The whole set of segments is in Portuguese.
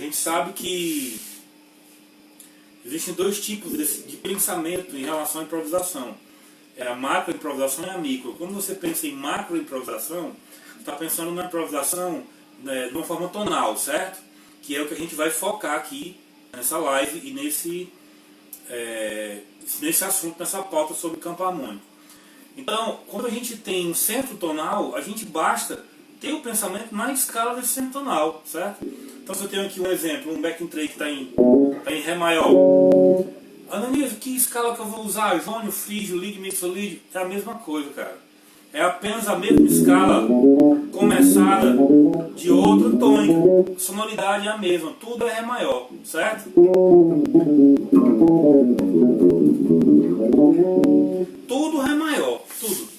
gente sabe que existem dois tipos de pensamento em relação à improvisação. É a macro improvisação e a micro. Quando você pensa em macro improvisação, você está pensando na improvisação, né, de uma forma tonal, certo? Que é o que a gente vai focar aqui nessa live e nesse assunto, nessa pauta sobre campo harmônico. Então, quando a gente tem um centro tonal, a gente basta ter o pensamento na escala desse centro tonal, certo? Então, se eu tenho aqui um exemplo, um backing track que está em Ré maior. Ananias, que escala que eu vou usar? Jônio, frígio, ligue, mixolídio? É a mesma coisa, cara. É apenas a mesma escala começada de outro tônico. A sonoridade é a mesma, tudo é Ré maior, certo? Tudo Ré maior, tudo.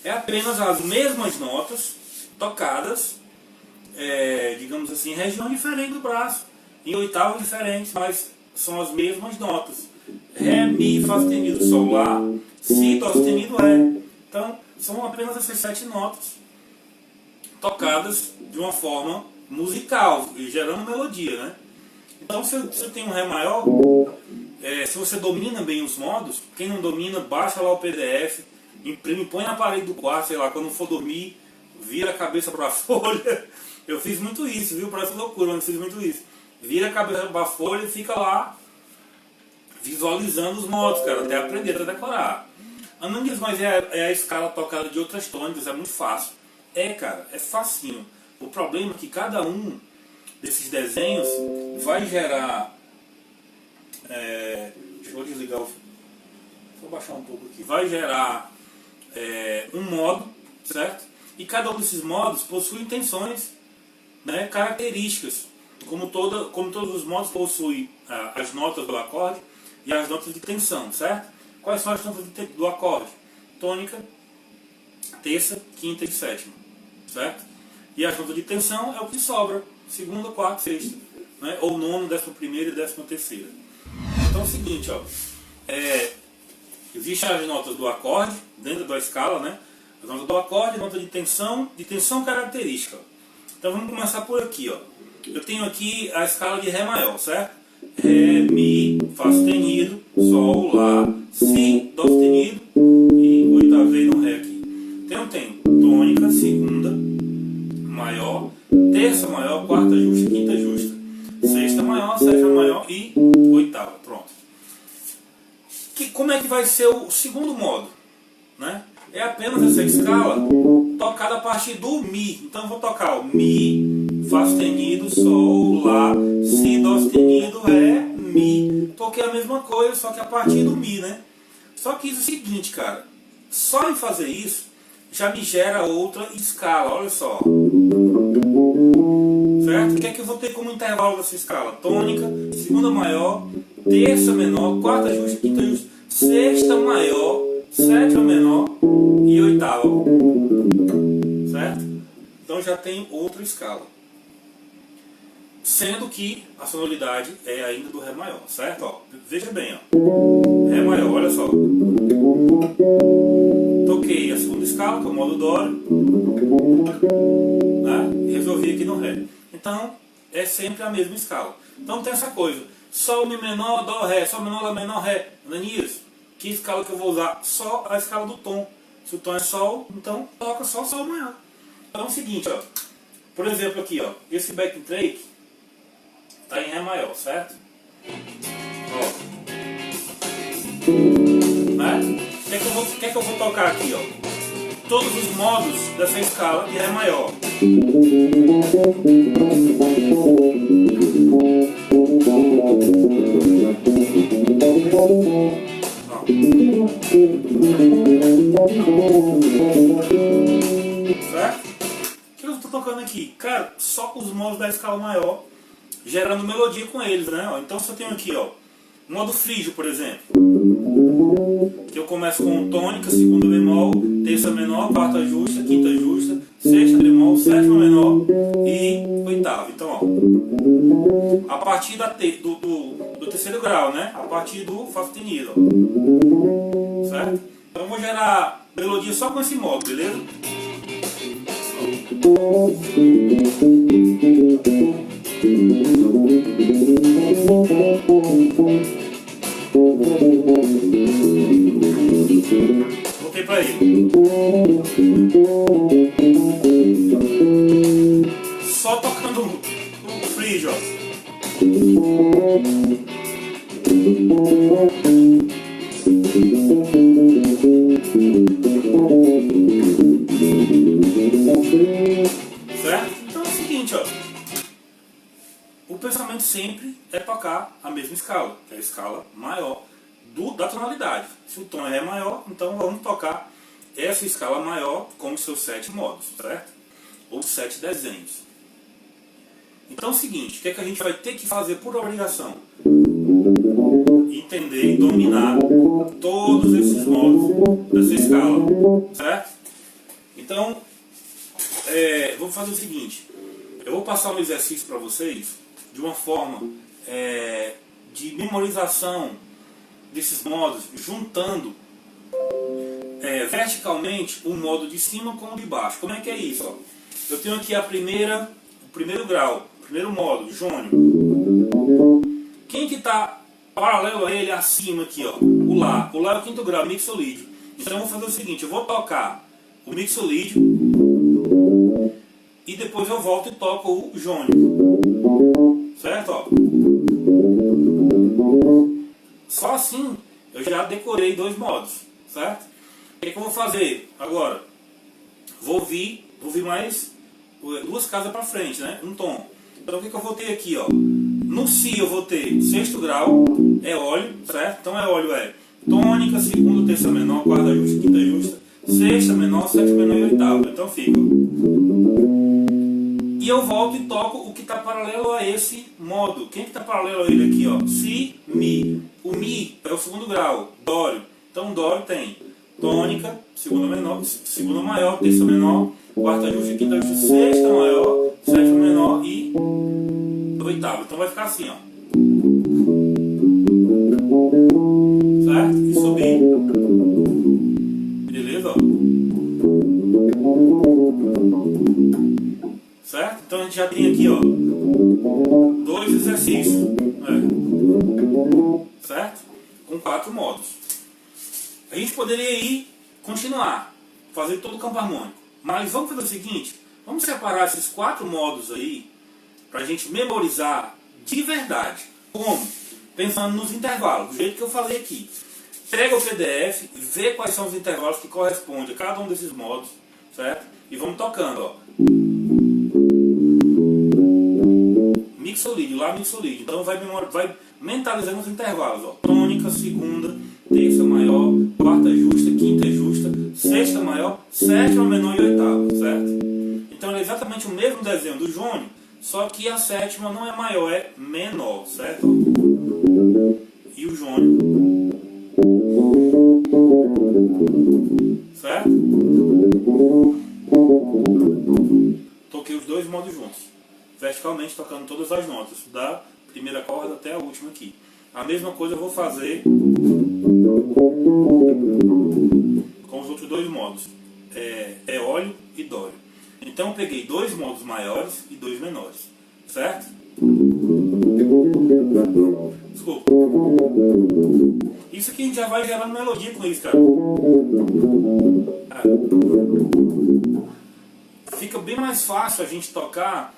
É apenas as mesmas notas tocadas, digamos assim, em região diferente do braço, em oitavas diferentes, mas são as mesmas notas. Ré, Mi, Fá sustenido, Sol, Lá, Si, Dó sustenido, Ré. Então, são apenas essas 7 notas tocadas de uma forma musical, gerando melodia, né? Então, se eu tenho um Ré maior, se você domina bem os modos, quem não domina, baixa lá o PDF, imprime, põe na parede do quarto, sei lá, quando for dormir, vira a cabeça para a folha. Eu fiz muito isso, viu? Parece loucura, mas eu fiz muito isso. Vira a cabeça para a folha e fica lá visualizando os modos, cara, até aprender, até decorar. Ananias, mas é a escala tocada de outras tônicas, é muito fácil. Cara, é facinho. O problema é que cada um desses desenhos vai gerar... deixa eu desligar o... Vou baixar um pouco aqui. Vai gerar um modo, certo? E cada um desses modos possui intenções, né, características. Como todos os modos possuem as notas do acorde e as notas de tensão, certo? Quais são as notas do acorde? Tônica, terça, quinta e sétima, certo? E as notas de tensão é o que sobra, segunda, quarta, sexta, né? Ou nono, 11ª e 13ª. Então é o seguinte, ó, existem as notas do acorde dentro da escala, né? As notas do acorde, nota de tensão característica. Então vamos começar por aqui, ó. Eu tenho aqui a escala de Ré maior, certo? Ré, Mi, Fá sustenido, Sol, Lá, Si, Dó sustenido e oitavei no Ré aqui. Então eu tenho tônica, segunda, maior, terça maior, quarta justa, quinta justa, sexta maior, sétima maior e oitava. Pronto. Como é que vai ser o segundo modo, né? É apenas essa escala tocada a partir do Mi. Então eu vou tocar o Mi, Fá sustenido, Sol, Lá, Si, Dó sustenido, Ré, Mi. Toquei a mesma coisa, só que a partir do Mi, né? Só que isso é o seguinte, cara. Só em fazer isso, já me gera outra escala, olha só. Certo? O que é que eu vou ter como intervalo dessa escala? Tônica, segunda maior, terça menor, quarta justa, quinta justa, sexta maior, sétima menor e oitava. Certo? Então já tem outra escala. Sendo que a sonoridade é ainda do Ré maior, certo? Ó, veja bem, ó. Ré maior, olha só. Toquei a segunda escala, que é o modo Dório, né? E resolvi aqui no Ré. Então, é sempre a mesma escala. Então tem essa coisa. Sol, Mi menor, Dó, Ré. Sol menor, Lá menor, Ré. Ananias, que escala que eu vou usar? Só a escala do tom. Se o tom é Sol, então toca só Sol maior. Então é o seguinte, ó. Por exemplo aqui, ó. Esse backing track está em Ré maior, certo? Ó. Né? O que é que eu vou tocar aqui, ó? Todos os modos dessa escala de Ré maior. Certo? O que eu estou tocando aqui? Cara, só os modos da escala maior, gerando melodia com eles, né? Então se eu tenho aqui, ó, modo frígio, por exemplo, que eu começo com tônica, segunda bemol, terça menor, quarta justa, quinta justa, sexta bemol, sétima menor e oitava. Então, ó, a partir do terceiro grau, né? A partir do Fá sustenido, ó. Certo? Então eu vou gerar melodia só com esse modo, beleza? Voltei pra ele. Só tocando o frígio, ó. Certo? Então é o seguinte, ó. O pensamento sempre é tocar a mesma escala, que é a escala maior da tonalidade. Se o tom é maior, então vamos tocar essa escala maior com os seus 7 modos, certo? Ou 7 desenhos. Então é o seguinte, o que é que a gente vai ter que fazer por obrigação? Entender e dominar todos esses modos dessa escala, certo? Então, vou fazer o seguinte, eu vou passar um exercício para vocês de uma forma de memorização desses modos, juntando verticalmente o modo de cima com o de baixo. Como é que é isso? Ó? Eu tenho aqui o primeiro grau, o primeiro modo, jônio. Quem que está paralelo a ele acima aqui, ó? O Lá. O Lá é o quinto grau, mixolídio. Então eu vou fazer o seguinte, eu vou tocar o mixolídio e depois eu volto e toco o jônio. Certo? Ó. Só assim eu já decorei 2 modos, certo? O que é que eu vou fazer agora? Vou vir mais 2 casas para frente, né? Um tom. Então o que é que eu vou ter aqui, ó? No Si eu vou ter sexto grau, óleo, certo? Então óleo é tônica, segunda, terça menor, quarta justa, quinta justa, sexta menor, sétima menor e oitava. Então fica. E eu volto e toco o que está paralelo a esse modo. Quem está paralelo a ele aqui, ó? Si, Mi. O Mi é o segundo grau, Dório. Então Dório tem tônica, segunda maior, terça menor, quarta justa, quinta justa, sexta maior, sétima menor e oitava. Então vai ficar assim, ó. Certo? E subir. Beleza? Ó. Certo? Então a gente já tem aqui, ó, 2 exercícios. Certo? Com 4 modos. A gente poderia continuar, fazer todo o campo harmônico. Mas vamos fazer o seguinte, vamos separar esses 4 modos aí, para a gente memorizar de verdade. Como? Pensando nos intervalos, do jeito que eu falei aqui. Pega o PDF, vê quais são os intervalos que correspondem a cada um desses modos, certo? E vamos tocando, ó. Mixolídio, Lá mixolídio. Então vai mentalizando os intervalos, ó. Tônica, segunda, terça maior, quarta justa, quinta justa, sexta maior, sétima menor e oitava, certo? Então é exatamente o mesmo desenho do jônio, só que a sétima não é maior, é menor, certo? E o jônio, certo? Toquei os 2 modos juntos, verticalmente tocando todas as notas, da primeira corda até a última aqui. A mesma coisa eu vou fazer com os outros 2 modos, óleo e dório. Então eu peguei 2 modos maiores e 2 menores, certo? Desculpa. Isso aqui a gente já vai gerando melodia com isso, cara. Fica bem mais fácil a gente tocar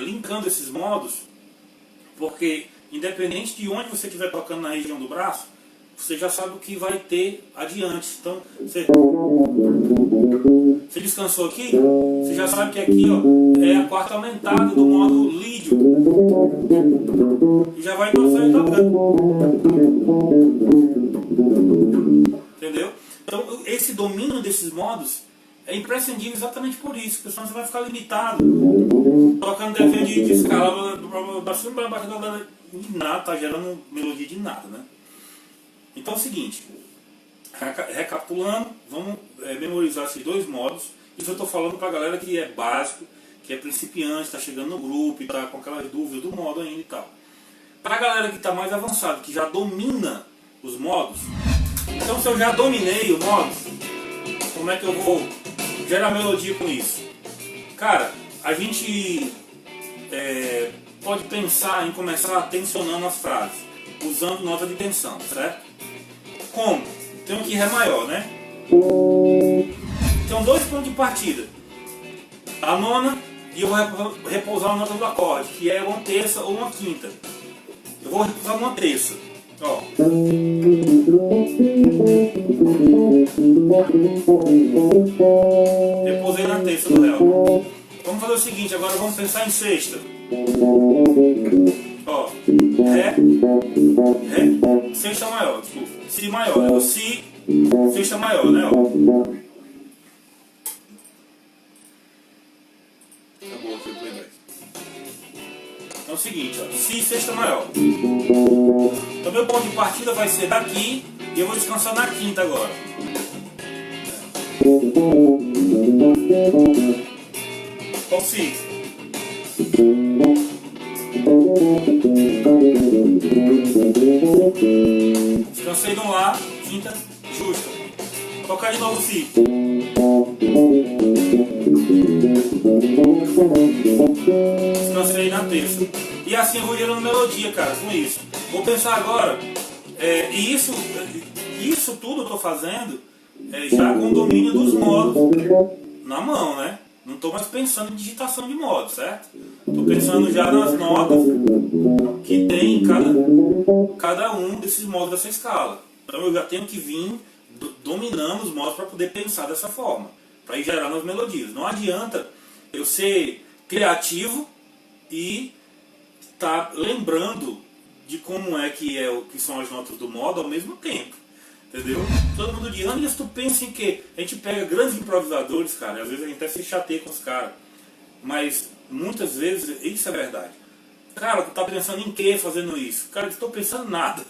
linkando esses modos, porque independente de onde você estiver tocando na região do braço, você já sabe o que vai ter adiante. Então, você descansou aqui, você já sabe que aqui, ó, é a quarta aumentada do modo lídio. E já vai pra frente tocando. Entendeu? Então, esse domínio desses modos é imprescindível exatamente por isso, porque senão você vai ficar limitado, tocando desenho de escala, da cima para baixo, de nada, tá gerando melodia de nada, né? Então é o seguinte, recapitulando, vamos memorizar esses 2 modos. Isso eu estou falando para a galera que é básico, que é principiante, está chegando no grupo e está com aquelas dúvidas do modo ainda e tal. Para a galera que está mais avançada, que já domina os modos, então se eu já dominei o modo, como é que eu vou gerar melodia com isso? Cara, a gente pode pensar em começar tensionando as frases, usando nota de tensão, certo? Como? Tem aqui Ré maior, né? Então 2 pontos de partida. A nona, e eu vou repousar a nota do acorde, que é uma terça ou uma quinta. Eu vou repousar uma terça. Ó. Repousei na terça do Ré. Vamos fazer o seguinte, agora vamos pensar em sexta. Ó. Ré. Ré. Sexta maior, desculpa. Si maior, né? O Si. Sexta maior, né? Ó. Acabou aqui o playback. Então é o seguinte, ó. Si, sexta maior. Então meu ponto de partida vai ser daqui e eu vou descansar na quinta agora. Ó o Si. Descansei no Lá, quinta, justa. Vou tocar de novo o Si. Descansei na terça. E assim eu vou gerando melodia, cara, com isso. Vou pensar agora, e isso tudo eu tô fazendo já com o domínio dos modos na mão, né? Não estou mais pensando em digitação de modos, certo? Estou pensando já nas notas que tem em cada um desses modos dessa escala. Então eu já tenho que vir dominando os modos para poder pensar dessa forma, para ir gerando as melodias. Não adianta eu ser criativo e estar lembrando de como é que são as notas do modo ao mesmo tempo. Entendeu? Todo mundo diz, Anderson, tu pensa em que a gente pega grandes improvisadores, cara, às vezes a gente até se chateia com os caras, mas muitas vezes isso é verdade. Cara, tu tá pensando em que fazendo isso? Cara, eu não tô pensando em nada.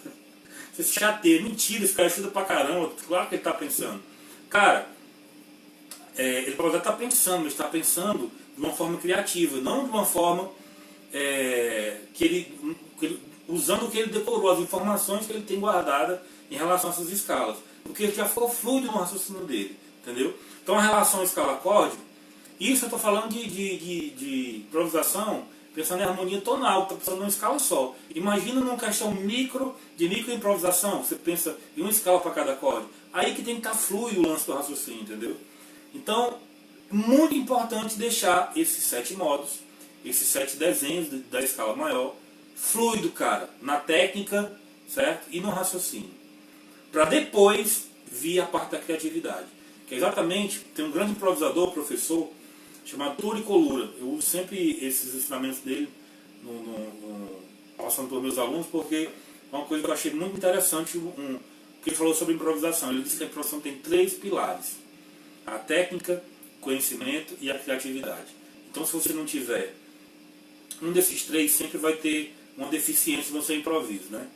Você se chateia, mentira, esse cara estuda pra caramba, claro que ele tá pensando. Cara, ele pode estar pensando, mas está pensando de uma forma criativa, não de uma forma usando o que ele decorou, as informações que ele tem guardada em relação a essas escalas, porque ele já ficou fluido no raciocínio dele, entendeu? Então a relação escala-acorde, isso eu estou falando de improvisação, pensando em harmonia tonal, está pensando numa escala só. Imagina numa questão de micro improvisação, você pensa em uma escala para cada acorde, aí que tem que estar fluido o lance do raciocínio, entendeu? Então, muito importante deixar esses 7 modos, esses 7 desenhos da escala maior, fluido, cara, na técnica, certo? E no raciocínio. Para depois vir a parte da criatividade. Que é exatamente, tem um grande improvisador, professor, chamado Turi Colura. Eu uso sempre esses ensinamentos dele passando para os meus alunos, porque é uma coisa que eu achei muito interessante, que ele falou sobre improvisação. Ele disse que a improvisação tem 3 pilares: a técnica, o conhecimento e a criatividade. Então, se você não tiver um desses 3, sempre vai ter uma deficiência no seu improviso, né?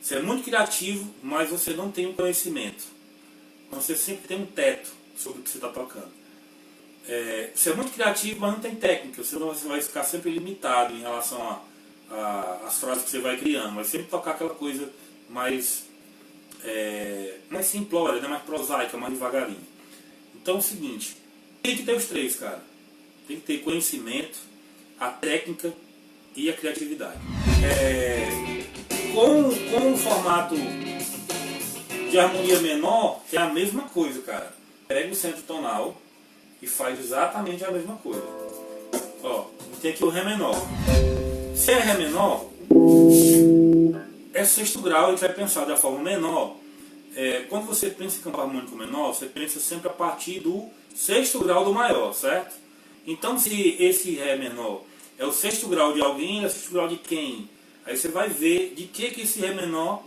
Você é muito criativo, mas você não tem um conhecimento. Então você sempre tem um teto sobre o que você está tocando. Você é muito criativo, mas não tem técnica. Você vai ficar sempre limitado em relação às frases que você vai criando. Vai sempre tocar aquela coisa mais simplória, né? Mais prosaica, mais devagarinho. Então é o seguinte, tem que ter os 3, cara. Tem que ter conhecimento, a técnica e a criatividade. Com o formato de harmonia menor, é a mesma coisa, cara. Pega o centro tonal e faz exatamente a mesma coisa. Ó, tem aqui o Ré menor. Se é Ré menor, é sexto grau, a gente vai pensar da forma menor. Quando você pensa em campo harmônico menor, você pensa sempre a partir do sexto grau do maior, certo? Então, se esse Ré menor é o sexto grau de alguém, é o sexto grau de quem? Aí você vai ver de que esse Ré menor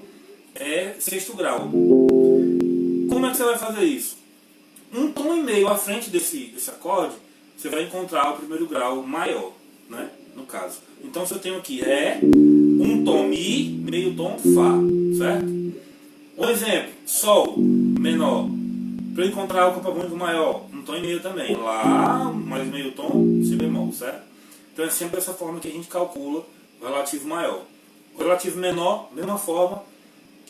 é sexto grau. Como é que você vai fazer isso? Um tom e meio à frente desse acorde, você vai encontrar o primeiro grau maior, né? No caso. Então, se eu tenho aqui Ré, um tom Mi, meio tom Fá, certo? Um exemplo, Sol menor. Para eu encontrar o campo harmônico maior, um tom e meio também. Lá, mais meio tom, Si bemol, certo? Então é sempre dessa forma que a gente calcula o relativo maior. O relativo menor, mesma forma,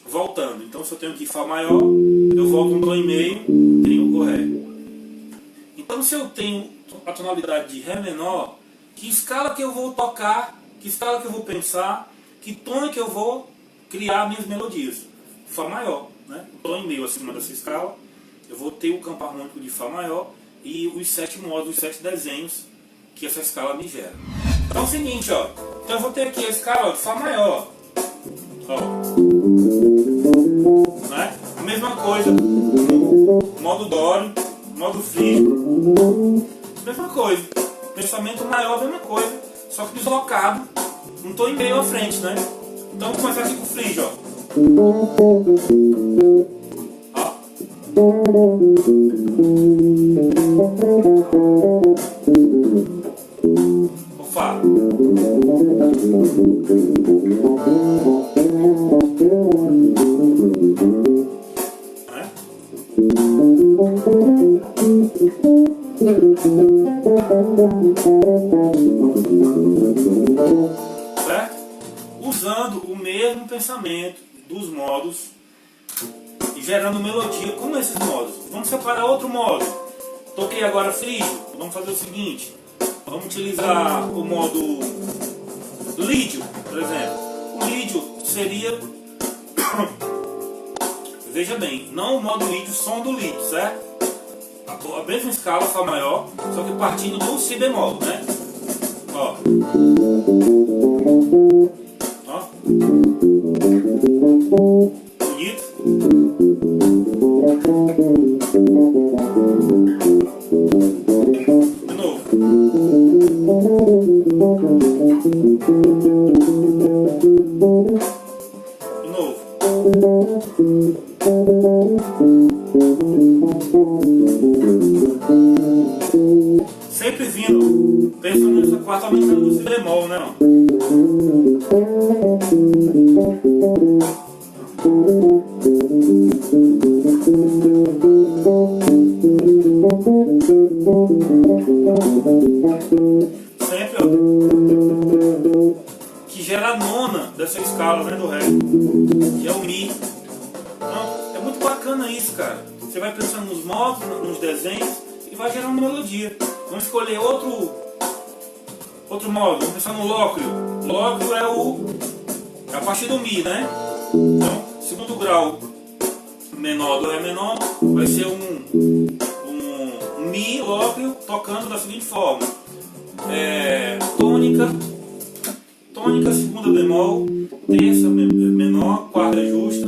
voltando. Então se eu tenho aqui Fá maior, eu volto um tom e meio, tenho o Ré. Então se eu tenho a tonalidade de Ré menor, que escala que eu vou tocar que escala que eu vou pensar, que tom é que eu vou criar minhas melodias. Fá maior, né? Um tom e meio acima dessa escala, eu vou ter o campo harmônico de Fá maior e os 7 modos, os 7 desenhos que essa escala me gera. Então é o seguinte, ó. Então eu vou ter aqui a escala, ó, de Fá maior. Ó. Né? A mesma coisa, modo Dó, modo Frígio, mesma coisa. Pensamento maior, mesma coisa, só que deslocado, um tom e meio à frente, né? Então vamos começar aqui com o Frígio, ó. O Fá. Né? Certo? Usando o mesmo pensamento dos modos e gerando melodia como esses modos. Vamos separar outro modo. Toquei agora Frígio. Vamos fazer o seguinte. Vamos utilizar o modo Lídio, por exemplo. O Lídio seria... Veja bem, não o modo Lídio, som do Lídio, certo? A mesma escala, Fá maior, só que partindo do Si bemol, né? Ó. Ó. Bonito. De novo. De novo. Sempre vindo, pensando nessa quarta aumentando do Si bemol, né? Ó. Sempre, ó, que gera a nona dessa escala, né, do Ré, que é o Mi. Então, é muito bacana isso, cara. Você vai pensando nos modos, nos desenhos e vai gerando melodia. Vamos escolher outro modo, vamos pensar no Lóquio. Lóquio é a partir do Mi, né? Então, segundo grau menor do Ré menor vai ser um Mi Lóquio tocando da seguinte forma: tônica, segunda bemol, terça menor, quarta justa,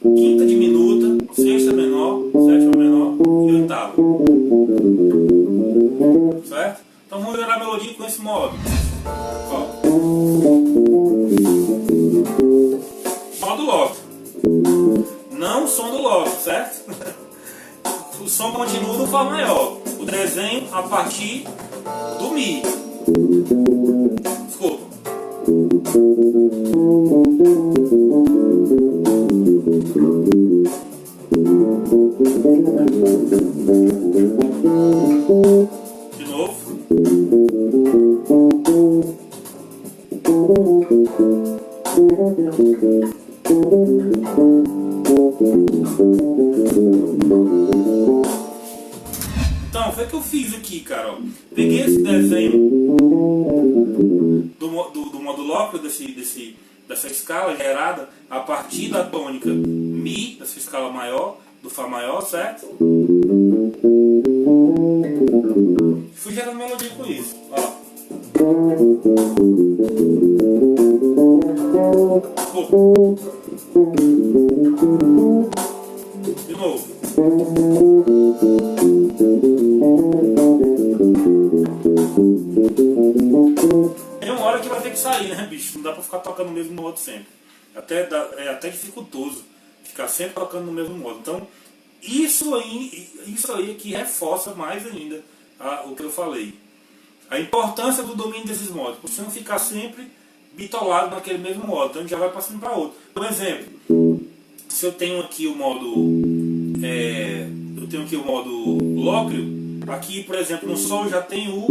quinta diminuta, sexta menor, sétima menor e oitava. Certo? Então vamos gerar a melodia com esse modo. Ó. Modo Lóquio. Não o som do Lóquio, certo? O som continua no Fá maior. O desenho a partir do Mi. Desculpa. De novo. Então, foi o que eu fiz aqui, cara. Ó. Peguei esse desenho do modo Lóquio, dessa escala gerada a partir da tônica Mi, dessa escala maior, do Fá maior, certo? Fui gerando melodia com isso. Ó. De novo. Tem uma hora que vai ter que sair, né, bicho? Não dá pra ficar tocando no mesmo modo sempre. É até dificultoso ficar sempre tocando no mesmo modo. Então, isso aí que reforça mais ainda o que eu falei. A importância do domínio desses modos. Você não ficar sempre bitolado naquele mesmo modo. Então a gente já vai passando para outro. Por exemplo, se eu tenho aqui o modo Lóquio, aqui, por exemplo, no Sol já tem o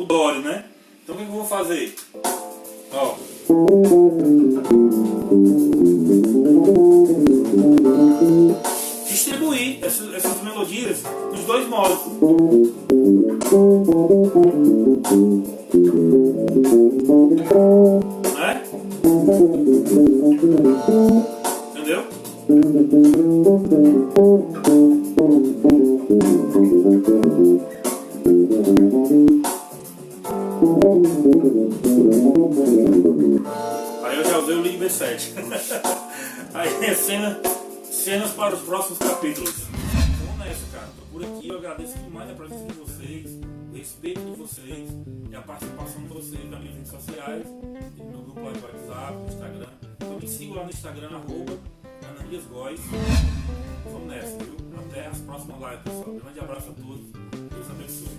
Dório, né? Então o que eu vou fazer? Ó. Distribuir essas melodias nos dois modos. Né? Entendeu? Aí eu já usei o link B7. Aí é cenas para os próximos capítulos. Vamos nessa, cara. Tô por aqui, eu agradeço demais a presença de vocês, o respeito de vocês e a participação de vocês nas minhas redes sociais, no grupo lá do WhatsApp, no Instagram. Então me sigam lá no Instagram, @AnaniasGóes. Vamos nessa, viu? Até as próximas lives, pessoal. Um grande abraço a todos. Deus abençoe.